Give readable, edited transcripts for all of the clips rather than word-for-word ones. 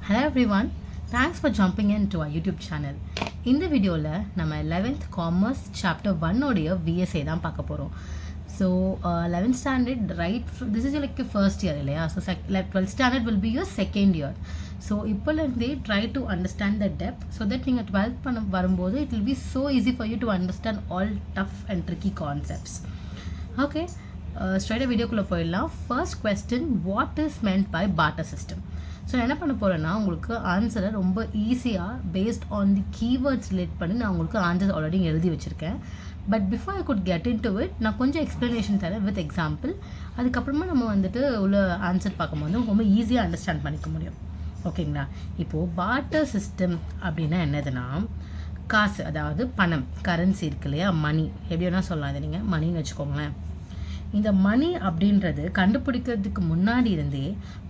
Hello everyone, thanks for jumping into our YouTube channel. இந்த வீடியோவில் நம்ம 11th Commerce Chapter 1 உடைய VSA தான் பார்க்க போகிறோம். So 11th standard this is like your first year இல்லையா? So 12th standard will be your second year. So இப்போலேருந்தே try to understand the depth so that நீங்கள் 12th வரும்போது it will be so easy for you to understand all tough and tricky concepts. Okay, straight வீடியோக்குள்ளே போயிடலாம். First question, what is meant by barter system? So என்ன பண்ண போகிறேன்னா உங்களுக்கு ஆன்சரை ரொம்ப ஈஸியாக based on the keywords relate பண்ணி நான் உங்களுக்கு ஆன்சர் ஆல்ரெடி எழுதி வச்சுருக்கேன். But before I could get in to it நான் கொஞ்சம் எக்ஸ்ப்ளனேஷன் தரேன் வித் எக்ஸாம்பிள். அதுக்கப்புறமா நம்ம வந்துட்டு உள்ள ஆன்சர் பார்க்கும்போது ரொம்ப ஈஸியாக அண்டர்ஸ்டாண்ட் பண்ணிக்க முடியும். ஓகேங்களா? இப்போது பார்ட்டர் சிஸ்டம் அப்படின்னா என்னதுன்னா காசு, அதாவது பணம், கரன்சி இருக்கு இல்லையா, மணி, எப்படி வேணால் சொல்லலாம். இதை நீங்கள் மணின்னு வச்சுக்கோங்களேன். இந்த மணி அப்படின்றது கண்டுபிடிக்கிறதுக்கு முன்னாடி இருந்தே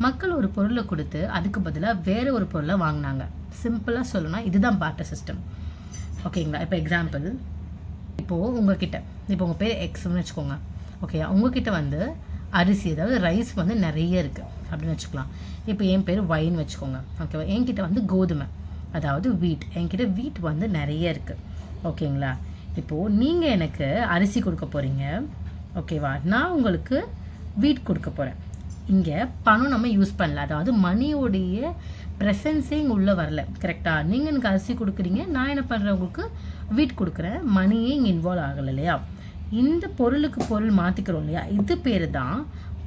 மக்கள் ஒரு பொருளை கொடுத்து அதுக்கு பதிலாக வேறு ஒரு பொருளை வாங்கினாங்க. சிம்பிளாக சொல்லணும்னா இதுதான் பார்ட்டர் சிஸ்டம். ஓகேங்களா? இப்போ எக்ஸாம்பிள், இப்போது உங்ககிட்ட உங்கள் பேர் எக்ஸ்ன்னு வச்சுக்கோங்க. ஓகே, உங்ககிட்ட வந்து அரிசி, அதாவது ரைஸ் வந்து நிறைய இருக்குது அப்படின்னு வச்சுக்கலாம். இப்போ என் பேர் ஒயின்னு வச்சுக்கோங்க. ஓகேவா? என்கிட்ட வந்து கோதுமை, அதாவது வீட், என்கிட்ட வீட் வந்து நிறைய இருக்குது. ஓகேங்களா? இப்போது நீங்கள் எனக்கு அரிசி கொடுக்க போகிறீங்க. ஓகேவா? நான் உங்களுக்கு வீட் கொடுக்க போகிறேன். இங்கே பணம் நம்ம யூஸ் பண்ணல, அதாவது மணியோடைய ப்ரெசன்ஸே இங்கே உள்ளே வரல. கரெக்டாக? நீங்கள் எனக்கு அரிசி கொடுக்குறீங்க, நான் என்ன பண்ணுறேன், உங்களுக்கு வீட் கொடுக்குறேன், மணியே இங்கே இன்வால்வ் ஆகலை இல்லையா? இந்த பொருளுக்கு பொருள் மாற்றிக்கிறோம் இல்லையா, இது பேர் தான்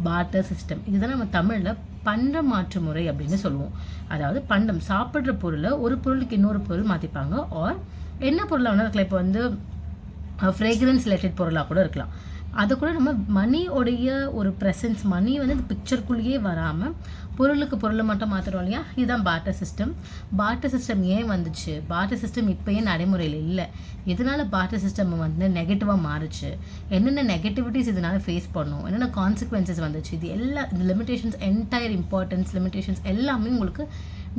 பார்ட்டர் சிஸ்டம். இதுதான் நம்ம தமிழில் பண்ட மாற்று முறை அப்படின்னு சொல்லுவோம். அதாவது பண்டம், சாப்பிட்ற பொருளை ஒரு பொருளுக்கு இன்னொரு பொருள் மாற்றிப்பாங்க. ஆர் என்ன பொருளாக வேணால் இருக்கலாம். இப்போ வந்து ஃப்ரேக்ரன்ஸ் ரிலேட்டட் பொருளாக கூட இருக்கலாம். அதை கூட நம்ம மணியோடைய ஒரு ப்ரெசன்ஸ், மணி வந்து இந்த பிக்சருக்குள்ளேயே வராமல் பொருளுக்கு பொருளை மட்டும் மாற்றுறோம் இல்லையா, இதுதான் பார்ட்டர் சிஸ்டம். பார்ட்டர் சிஸ்டம் ஏன் வந்துச்சு, பார்ட்டர் சிஸ்டம் இப்போ ஏன் நடைமுறையில் இல்லை, எதனால் பார்ட்டர் சிஸ்டம் வந்து நெகட்டிவாக மாறுச்சு, என்னென்ன நெகட்டிவிட்டிஸ் இதனால் ஃபேஸ் பண்ணோம், என்னென்ன கான்சிக்வன்சஸ் வந்துச்சு, இது எல்லா இந்த லிமிடேஷன்ஸ், என்டையர் இம்பார்ட்டன்ஸ், லிமிடேஷன்ஸ் எல்லாமே உங்களுக்கு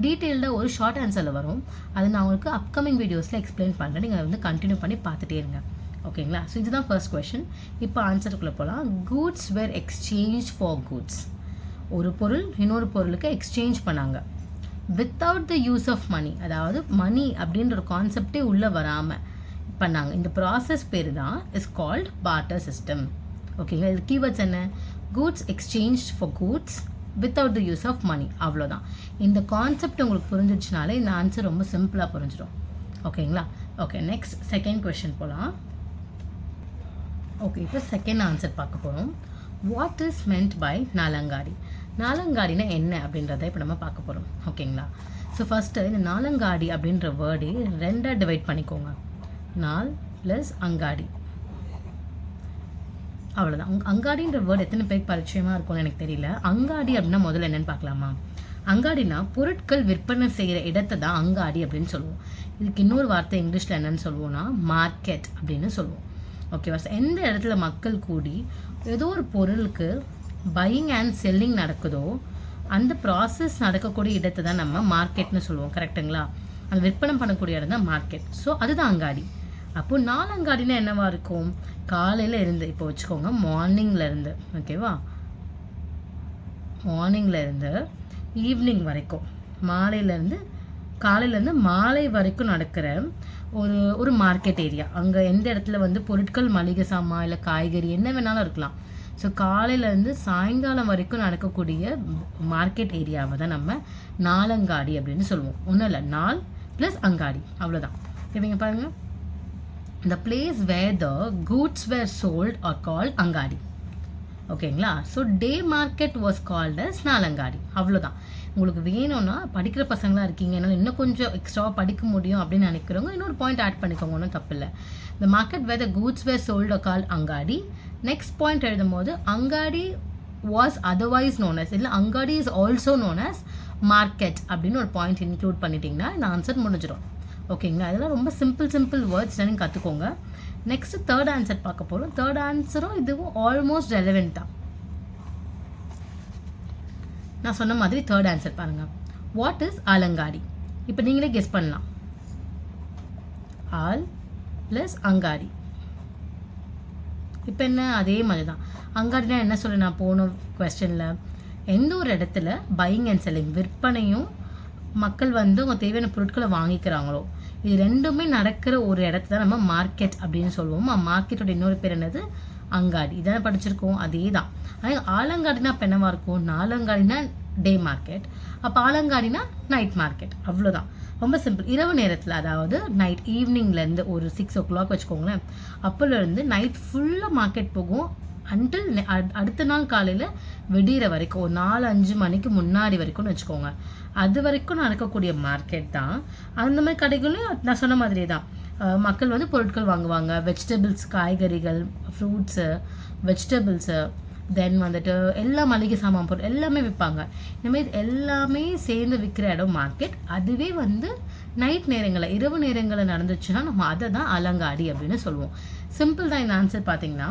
டீட்டெயில்டாக ஒரு ஷார்ட் ஆன்சரில் வரும். அது நான் உங்களுக்கு அப்கமிங் வீடியோஸில் எக்ஸ்பிளைன் பண்ணுறேன். நீங்கள் வந்து கண்டினியூ பண்ணி பார்த்துட்டே இருங்க. ஓகேங்களா? ஸோ இதுதான் ஃபர்ஸ்ட் கொஷின். இப்போ ஆன்சருக்குள்ளே போகலாம். Goods where exchange for goods. ஒரு பொருள் இன்னொரு பொருளுக்கு எக்ஸ்சேஞ்ச் பண்ணாங்க without the use of money, அதாவது மணி அப்படின்ற ஒரு கான்செப்டே உள்ளே வராமல் பண்ணாங்க. இந்த ப்ராசஸ் பேர் தான் இஸ் கால்ட் பார்ட்டர் சிஸ்டம். ஓகேங்களா? இது கீவேர்ட்ஸ் என்ன, goods exchange for goods without the use of money. அவ்வளோதான். இந்த கான்செப்ட் உங்களுக்கு புரிஞ்சிடுச்சுனாலே இந்த ஆன்சர் ரொம்ப சிம்பிளாக புரிஞ்சிடும். ஓகேங்களா? ஓகே, நெக்ஸ்ட் செகண்ட் கொஷின் போகலாம். ஓகே, இப்போ செகண்ட் ஆன்சர் பார்க்க போகிறோம். வாட் இஸ் மென்ட் பை நாலங்காடி? நாலங்காடினா என்ன அப்படின்றத இப்போ நம்ம பார்க்க போகிறோம். ஓகேங்களா? ஸோ ஃபஸ்ட்டு இந்த நாலங்காடி அப்படின்ற வேர்டே ரெண்டாக டிவைட் பண்ணிக்கோங்க. நால் ப்ளஸ் அங்காடி, அவ்வளோதான். அங்காடின்ற வேர்டு எத்தனை பேருக்கு பரிச்சயமாக இருக்கும்னு எனக்கு தெரியல. அங்காடி அப்படின்னா முதல்ல என்னென்னு பார்க்கலாமா? அங்காடினா பொருட்கள் விற்பனை செய்கிற இடத்தை தான் அங்காடி அப்படின்னு சொல்லுவோம். இதுக்கு இன்னொரு வார்த்தை இங்கிலீஷில் என்னென்னு சொல்லுவோம்னா மார்க்கெட் அப்படின்னு சொல்லுவோம். ஓகேவா? எந்த இடத்துல மக்கள் கூடி ஏதோ ஒரு பொருளுக்கு பையிங் அண்ட் செல்லிங் நடக்குதோ அந்த ப்ராசஸ் நடக்கக்கூடிய இடத்தை தான் நம்ம மார்க்கெட்னு சொல்லுவோம். கரெக்டுங்களா? அந்த விற்பனை பண்ணக்கூடிய இடம் தான் மார்க்கெட். ஸோ அதுதான் அங்காடி. அப்போது நாலங்காடினா என்னவா இருக்கும்? காலையில் இருந்து, இப்போ வச்சுக்கோங்க, மார்னிங்கில் இருந்து, ஓகேவா, மார்னிங்கில் இருந்து ஈவினிங் வரைக்கும், மாலையிலேருந்து காலையிலேருந்து மாலை வரைக்கும் நடக்கிற ஒரு மார்க்கெட் ஏரியா. அங்கே எந்த இடத்துல வந்து பொருட்கள், மளிகை சாமான் இல்லை காய்கறி என்ன வேணாலும் இருக்கலாம். ஸோ காலையிலேருந்து சாயங்காலம் வரைக்கும் நடக்கக்கூடிய மார்க்கெட் ஏரியாவை தான் நம்ம நாலங்காடி அப்படின்னு சொல்லுவோம். ஒன்றும் இல்லை, நாள் ப்ளஸ் அங்காடி, அவ்வளோதான். இவங்க பாருங்கள், the place where the goods were sold or called அங்காடி. ஓகேங்களா? So the market was called as நாலங்காடி. அவ்வளோதான். உங்களுக்கு வேணும்னா படிக்கிற பசங்களாக இருக்கீங்க, என்னால் இன்னும் கொஞ்சம் எக்ஸ்ட்ராவாக படிக்க முடியும் அப்படின்னு நினைக்கிறவங்க இன்னொரு பாயிண்ட் ஆட் பண்ணிக்கோங்க, ஒன்றும் தப்பு இல்லை. The market where the goods were sold are called அங்காடி. நெக்ஸ்ட் பாயிண்ட் எழுதும் போது அங்காடி வாஸ் அதர்வைஸ் நோன் அஸ், இல்லை அங்காடி is also known as market அப்படின்னு ஒரு பாயிண்ட் இன்க்ளூட் பண்ணிட்டீங்கன்னா இந்த ஆன்சர் முடிஞ்சிடும். ஓகேங்களா? இதெல்லாம் ரொம்ப சிம்பிள் வேர்ட்ஸ் நீங்கள் கற்றுக்கோங்க. நெக்ஸ்ட்டு தேர்ட் ஆன்சர் பார்க்க போகிறோம். தேர்ட் ஆன்சரும் இதுவும் ஆல்மோஸ்ட் ரெலவெண்ட் தான். நான் சொன்ன மாதிரி தேர்ட் ஆன்சர் பாருங்கள். வாட் இஸ் ஆலங்காடி? இப்போ நீங்களே கெஸ் பண்ணலாம். ஆல் ப்ளஸ் அங்காடி. இப்போ என்ன, அதே மாதிரி தான். அங்காடினா என்ன சொல்ல, நான் போன கொஸ்டினில் எந்த ஒரு இடத்துல பையிங் அண்ட் செல்லிங், விற்பனையும் மக்கள் வந்து அவங்க தேவையான பொருட்களை வாங்கிக்கிறாங்களோ, இது ரெண்டுமே நடக்கிற ஒரு இடத்த தான் நம்ம மார்க்கெட் அப்படின்னு சொல்லுவோம். மார்க்கெட்டோட இன்னொரு பேர் என்னது? அங்காடி. இதானே படிச்சிருக்கோம், அதே தான். ஆனால் ஆலங்காடினா இப்போ என்னவா இருக்கும்? நாலங்காடினா டே மார்க்கெட், அப்போ ஆலங்காடினா நைட் மார்க்கெட், அவ்வளோதான். ரொம்ப சிம்பிள். இரவு நேரத்தில், அதாவது நைட் ஈவினிங்லேருந்து ஒரு 6 o'clock வச்சுக்கோங்களேன், அப்போலேருந்து நைட் ஃபுல்லாக மார்க்கெட் போகும் அன்டில் அடுத்த நாள் காலையில் வெடிகிற வரைக்கும், ஒரு 4-5 மணிக்கு முன்னாடி வரைக்கும்னு வச்சுக்கோங்க. அது வரைக்கும் நடக்கக்கூடிய மார்க்கெட் தான். அந்த மாதிரி கடைகளும் நான் சொன்ன மாதிரியே தான். மக்கள் வந்து பொருட்கள் வாங்குவாங்க. வெஜிடபிள்ஸ், காய்கறிகள், ஃப்ரூட்ஸு, வெஜிடபிள்ஸு, தென் வந்துட்டு எல்லா மளிகை சாமான் பொருள் எல்லாமே விற்பாங்க. இந்தமாரி எல்லாமே சேர்ந்து விற்கிற இடம் மார்க்கெட். அதுவே வந்து நைட் நேரங்களில், இரவு நேரங்களில் நடந்துச்சுன்னா நம்ம அதை தான் அலங்காடி அப்படின்னு சொல்லுவோம். சிம்பிள் தான் இந்த ஆன்சர். பார்த்தீங்கன்னா,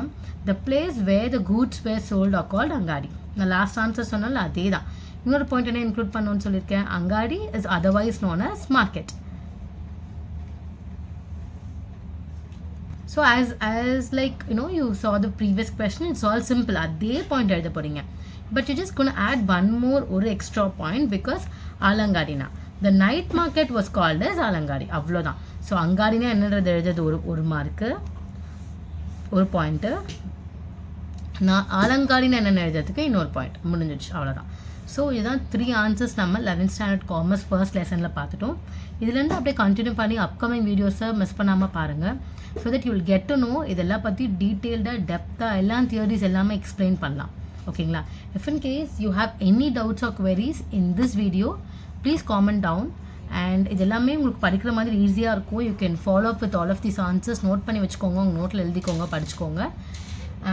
the place where the goods were sold are called அங்காடி. நான் லாஸ்ட் ஆன்சர் சொன்னால அதே தான். இன்னொரு பாயிண்ட் என்ன இன்க்ளூட் பண்ணணும்னு சொல்லியிருக்கேன், அங்காடி is otherwise known as market. So as like you saw the previous question, it's all simple. அதே பாயிண்ட் எழுத போறீங்க. But you're just going to add one more ஒரு extra point because ஆலங்காடினா the night market was called as Alangadi, அவ்வளோதான். So அங்காடினா என்னன்றது எழுதுறது ஒரு mark, ஒரு point. நான் ஆலங்காடினா என்னென்னு எழுதுறதுக்கு இன்னொரு பாயிண்ட், முடிஞ்சிடுச்சு, அவ்வளோதான். ஸோ இதுதான் 3 ஆன்சர்ஸ் நம்ம 11th ஸ்டாண்டர்ட் காமர்ஸ் ஃபர்ஸ்ட் லெசனில் பார்த்துட்டோம். இதுலேருந்து அப்படியே கண்டினியூ பண்ணி அப்கமிங் வீடியோஸை மிஸ் பண்ணாமல் பாருங்கள். So that you will get to know இதெல்லாம் பற்றி டீட்டெயில்டாக டெப்த்தாக எல்லா தியரிஸ் எல்லாமே எக்ஸ்பிளைன் பண்ணலாம். ஓகேங்களா? If in case you have any doubts or queries in this video, please comment down. And இது எல்லாமே உங்களுக்கு படிக்கிற மாதிரி ஈஸியாக இருக்கும். You can follow up with all of these answers. Note பண்ணி வச்சுக்கோங்க, உங்கள் நோட்டில் எழுதிக்கோங்க, படிச்சுக்கோங்க.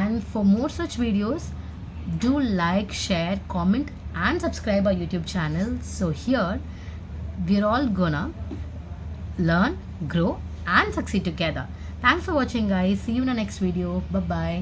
And for more such videos, do like, share, comment and subscribe our YouTube channel. So here we're all gonna learn, grow and succeed together. Thanks for watching guys. See you in the next video. Bye bye.